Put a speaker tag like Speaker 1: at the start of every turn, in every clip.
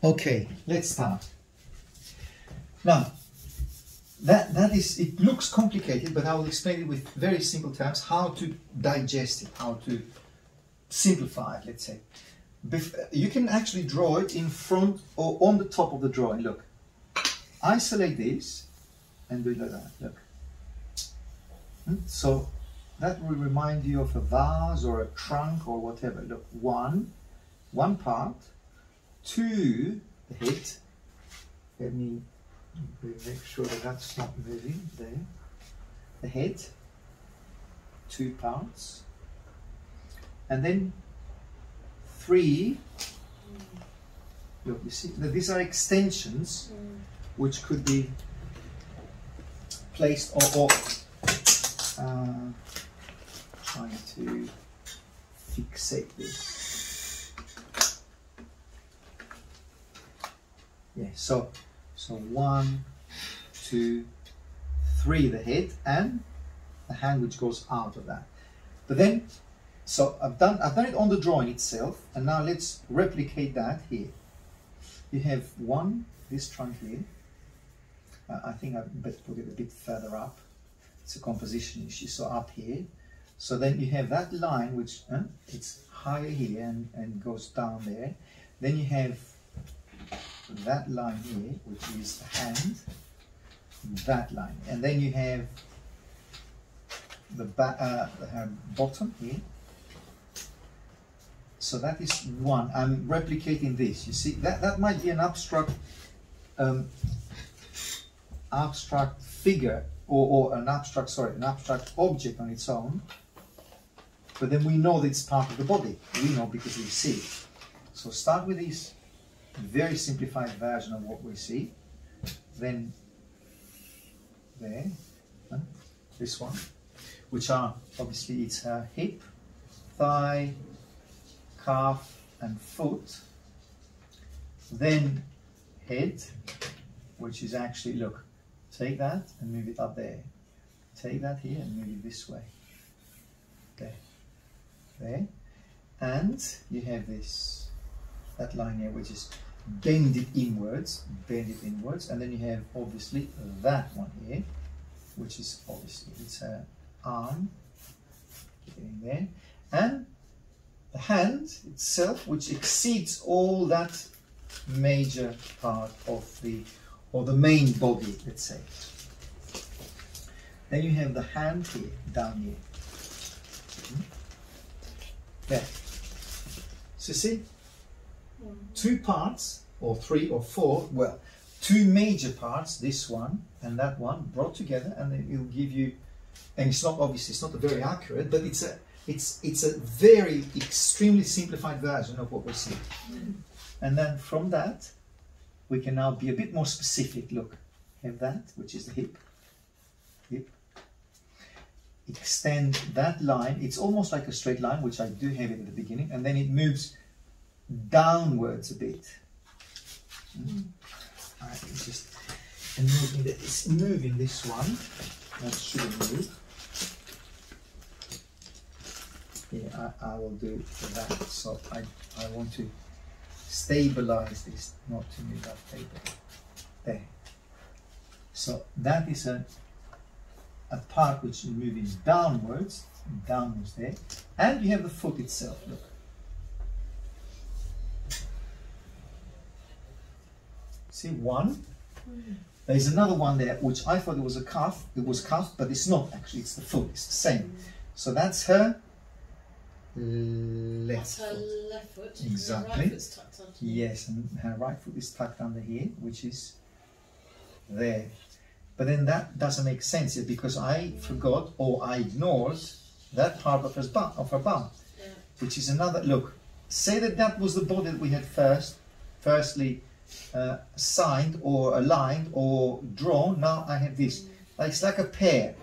Speaker 1: Okay, let's start. Now, that is, it looks complicated, but I will explain it with very simple terms, how to digest it, how to simplify it, let's say. You can actually draw it in front or on the top of the drawing. Look, isolate this and do it like that. Look. So that will remind you of a vase or a trunk or whatever. Look, one part, two, the head. Let me make sure that that's not moving there. The head, two parts, and then three. Look, you see, these are extensions which could be placed or trying to fixate this. Yeah, so one, two, three, the head and the hand which goes out of that. But then, so I've done it on the drawing itself, and now let's replicate that here. You have this trunk here. I think I better put it a bit further up. It's a composition issue, so up here. So then you have that line which it's higher here and goes down there. Then you have that line here, which is the hand, that line, and then you have the bottom here. So that is one. I'm replicating this. You see, that might be an abstract figure or an abstract object on its own. But then we know that it's part of the body. We know because we see it. So start with this very simplified version of what we see. Then there, this one, which are obviously it's her hip, thigh, calf and foot. Then head, which is actually, look, take that and move it up there. Take that here and move it this way. There. There. And you have that line here, which is bend it inwards, and then you have obviously that one here, which is obviously it's her arm, getting there, and the hand itself, which exceeds all that major part of the main body, let's say. Then you have the hand here, down here. There. So see, two parts, or three or four, well, two major parts, this one and that one, brought together, and it will give you, and it's not obviously, it's not very accurate, but it's a very extremely simplified version of what we see. And then from that, we can now be a bit more specific. Look, have that, which is the hip. Extend that line. It's almost like a straight line, which I do have it at the beginning, and then it moves downwards a bit. Alright, it's moving this one. That shouldn't move. Yeah, I will do that. So I want to stabilize this, not to move that paper. There. So that is a part which is moving downwards there, and you have the foot itself. Look. See one? There is another one there, which I thought it was a calf. It was calf, but it's not actually. It's the foot. It's the same. So that's her left foot.
Speaker 2: Left foot.
Speaker 1: Exactly.
Speaker 2: Her right foot's tucked under.
Speaker 1: Yes, and her right foot is tucked under here, which is there. But then that doesn't make sense here because I forgot or I ignored that part of her bum, which is another. Look, say that was the body that we had firstly signed or aligned or drawn. Now I have this. It's like a pear,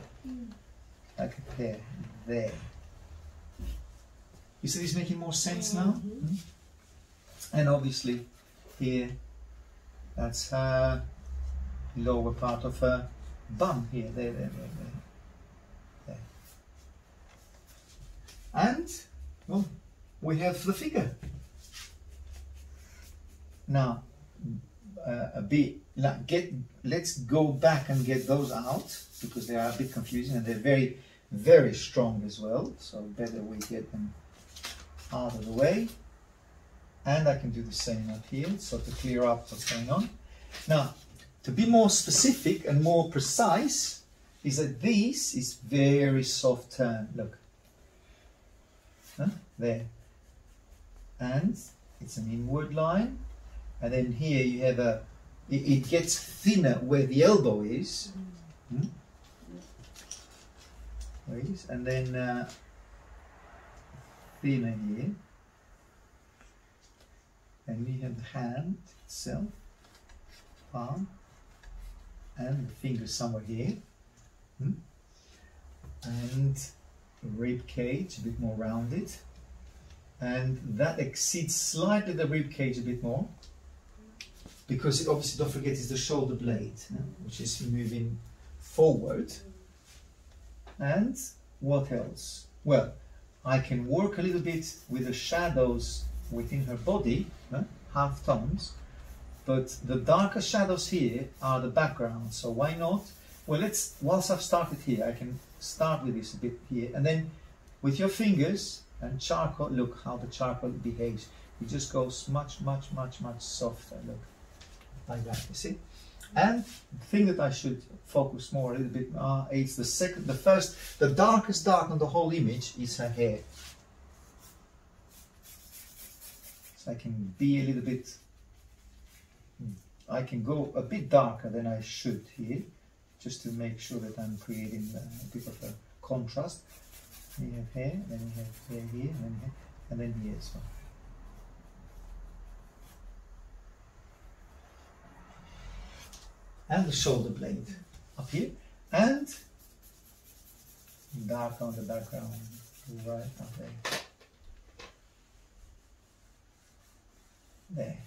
Speaker 1: like a pear there. You see this making more sense now? And obviously here, that's her lower part of her bum here, there. And well, we have the figure. now a bit, like let's go back and get those out, because they are a bit confusing and they're very, very strong as well. So better we get them out of the way. And I can do the same up here, so to clear up what's going on. Now, to be more specific and more precise, is that this is very soft turn. Look, there, and it's an inward line, and then here you have a. It gets thinner where the elbow is. There it is, and then thinner here. And we have the hand itself, palm, and the fingers somewhere here. And the rib cage a bit more rounded. And that exceeds slightly the rib cage a bit more. Because it obviously, don't forget, is the shoulder blade, which is moving forward. And what else? Well, I can work a little bit with the shadows within her body, half tones, but the darker shadows here are the background, so why not? Well, whilst I've started here, I can start with this a bit here, and then with your fingers and charcoal, look how the charcoal behaves. It just goes much, much, much, much softer, look, like that, you see? And the thing that I should focus more a little bit is the darkest dark on the whole image is her hair. So I can be a little bit, I can go a bit darker than I should here, just to make sure that I'm creating a bit of a contrast. We have hair, then we have hair here, and then here as well. And the shoulder blade up here, and dark on the background, right up there. There.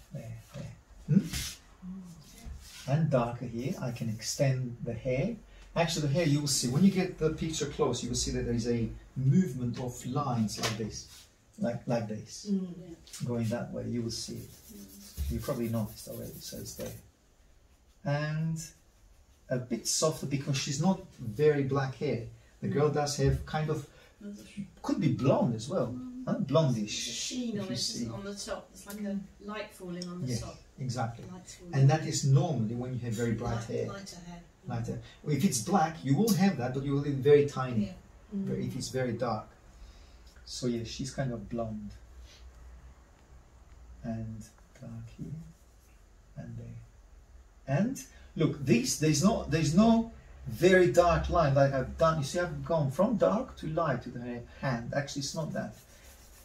Speaker 1: And darker here, I can extend the hair. Actually, the hair, you will see, when you get the picture close, you will see that there is a movement of lines like this, like this, going that way. You will see it. You probably noticed already, so it's there. And a bit softer because she's not very black hair. The girl does have kind of, could be blonde as well, blondish.
Speaker 2: There's a sheen on it on the top. It's like a light falling on the top.
Speaker 1: Exactly. And that is normally when you have very bright hair.
Speaker 2: Lighter hair.
Speaker 1: Lighter. Well, if it's black, you will have that, but you will be very tiny. If it's very dark. So yeah, she's kind of blonde. And dark here. And there. And look, there's no very dark line like I've done. You see, I've gone from dark to light to the hand. Actually, it's not that.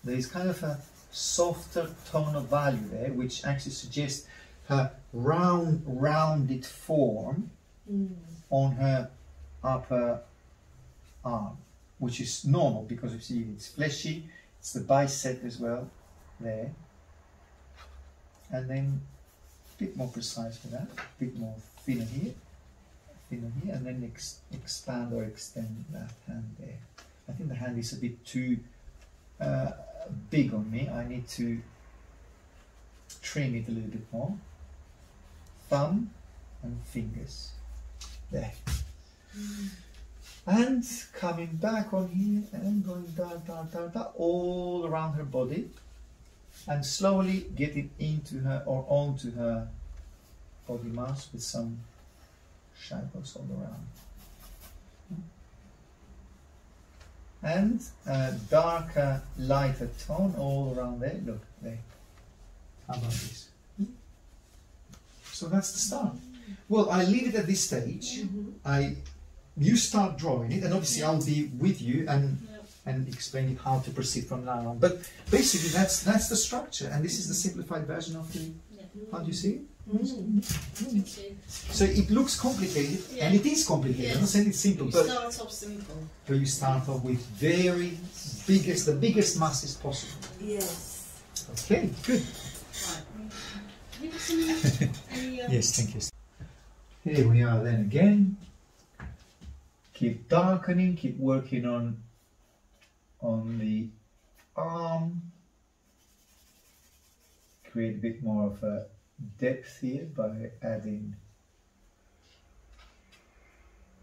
Speaker 1: There's kind of a softer tone of value there, which actually suggests her rounded form on her upper arm, which is normal because you see it's fleshy. It's the bicep as well there, and then a bit more precise for that, a bit more thinner here, and then expand or extend that hand there. I think the hand is a bit too big on me. I need to trim it a little bit more. Thumb and fingers there. And coming back on here and going dark, dark, dark, dark, all around her body, and slowly getting into her or onto her body mass with some shadows all around. And a darker, lighter tone all around there. Look, there. How about this? So that's the start. Well, I leave it at this stage. You start drawing it, and obviously I'll be with you and explain how to proceed from now on. But basically, that's the structure, and this is the simplified version of the. How do you see it? So it looks complicated, and it is complicated. I'm not saying it's simple, but
Speaker 2: start off simple.
Speaker 1: But you start off with the biggest masses possible.
Speaker 2: Yes.
Speaker 1: Okay, good.
Speaker 2: Right.
Speaker 1: Yes, thank you. Here we are then again. Keep darkening, keep working on the arm. Create a bit more of a depth here by adding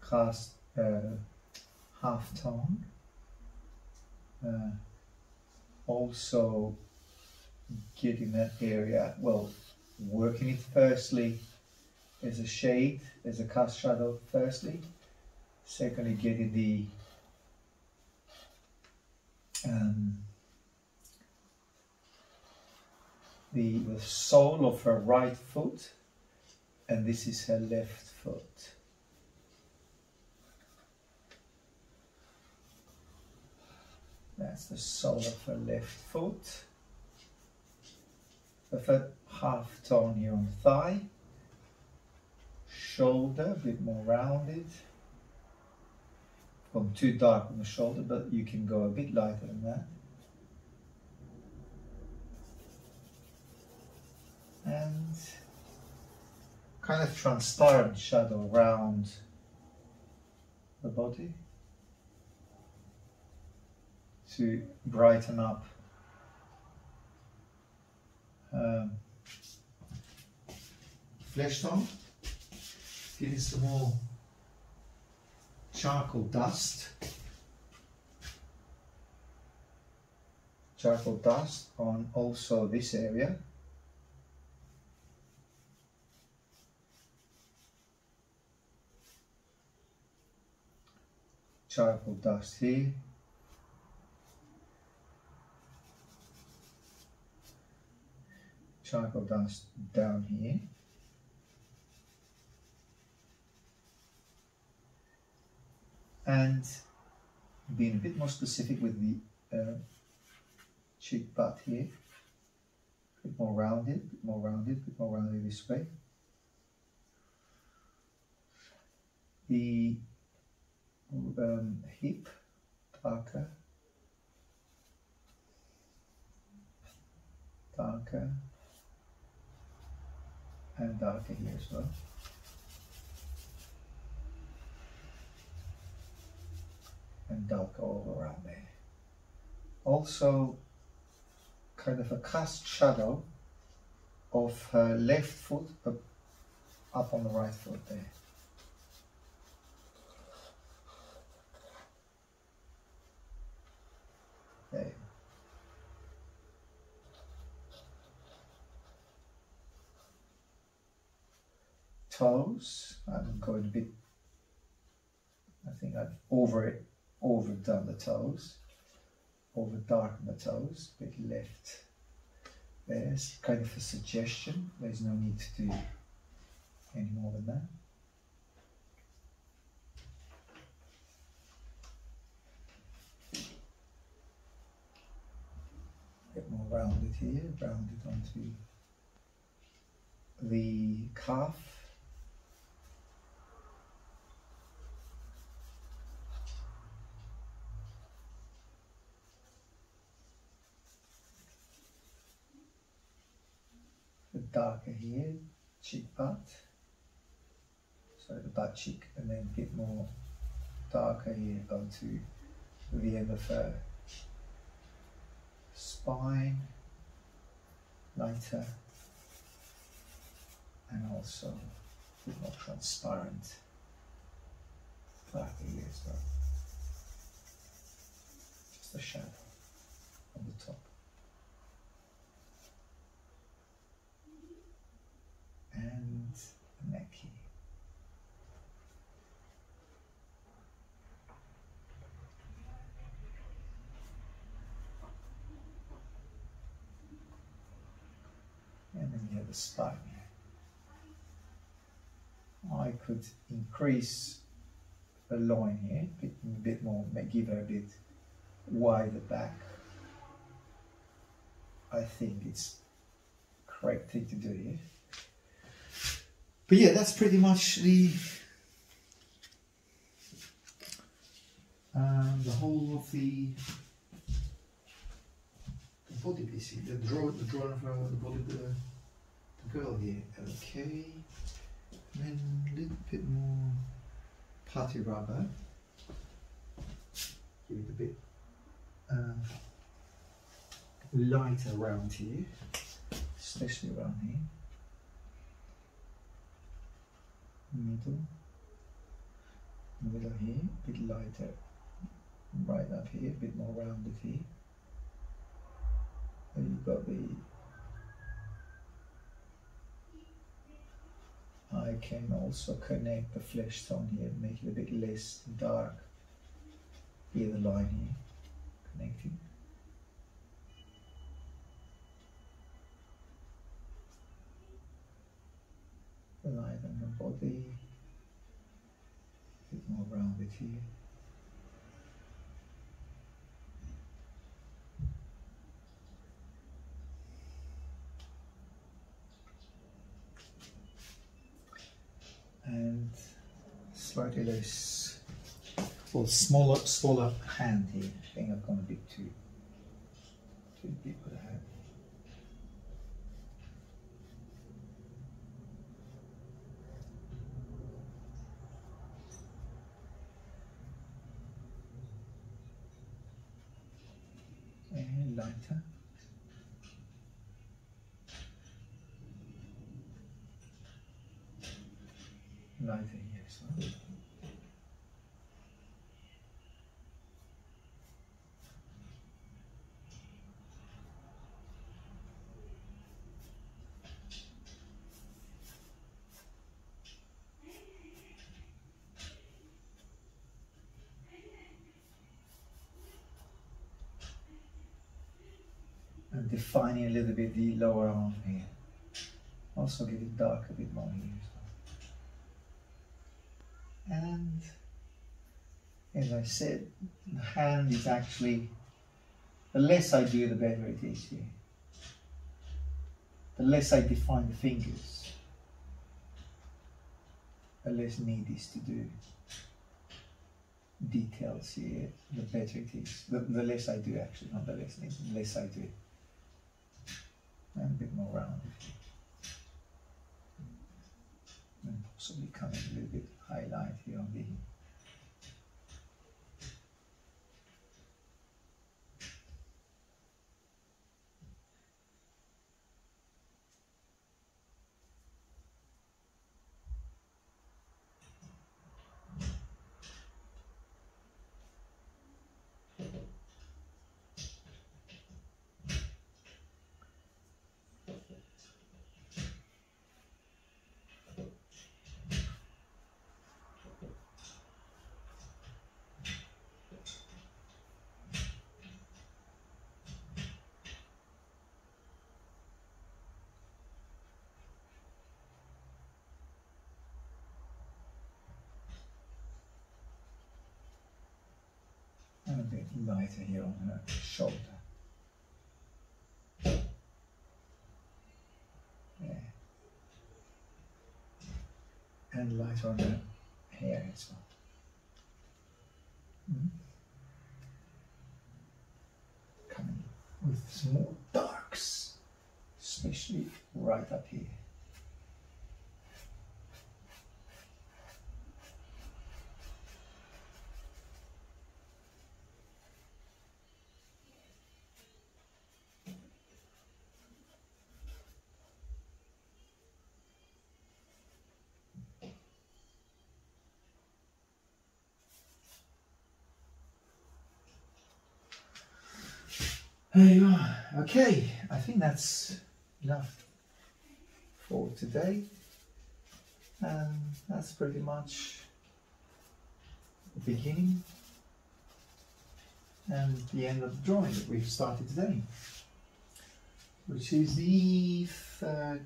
Speaker 1: cast half tone. Also getting that area, well, working it firstly as a shade, as a cast shadow firstly. Secondly, getting the sole of her right foot, and this is her left foot. That's the sole of her left foot. The third half tone here on the thigh. Shoulder, a bit more rounded. Gone too dark on the shoulder, but you can go a bit lighter than that. And kind of transparent shadow around the body to brighten up flesh tone. Getting some more charcoal dust. Charcoal dust on also this area. Charcoal dust here. Charcoal dust down here. And being a bit more specific with the cheek butt here. A bit more rounded, a bit more rounded, a bit more rounded this way. The hip, darker, darker, and darker here as well. And darker all around there. Also, kind of a cast shadow of her left foot up on the right foot there. There. Toes, I'm going a bit, I think I've overdone the toes, over-darkened the toes, a bit left. There's kind of a suggestion, there's no need to do any more than that. A bit more rounded here, rounded onto the calf. Darker here, cheek butt, sorry, the butt cheek, and then a bit more darker here onto the end of her spine, lighter, and also a bit more transparent, darker here as well, just a shadow on the top. And the neck here. And then you have the spine here. I could increase the loin here, a bit more, give her a bit wider back. I think it's the correct thing to do here. But yeah, that's pretty much the whole of the body piece, the drawing of the body of the girl here. Okay, and then a little bit more putty rubber. Give it a bit lighter around here, especially around here. middle here, a bit lighter right up here, a bit more rounded here. And you've got the, I can also connect the flesh tone here, make it a bit less dark. Here the line here, connecting. The line on the body, a bit more rounded here. And slightly less, well, smaller hand here. I think I've gone a bit too deep with the hand. And lighter. Lighter here as well. And defining a little bit the lower arm here. Also get it dark a bit more here as well. And as I said, the hand is actually, the less I do, the better it is here. The less I define the fingers, the less need is to do details here, the better it is. The less I do actually, not the less need, the less I do. And a bit more rounded here. And possibly coming a little bit highlight here on the and a bit lighter here on her shoulder. Yeah. And lighter on her hair as well. Coming with some more darks, especially right up here. There you are. Okay, I think that's enough for today. That's pretty much the beginning and the end of the drawing that we've started today, which is the 30th.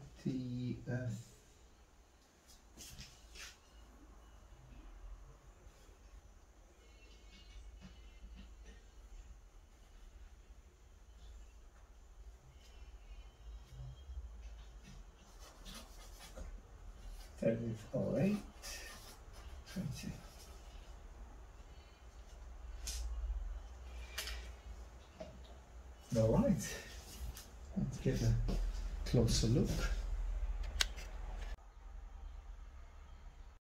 Speaker 1: Oh, 8, 20. All right, let's get a closer look.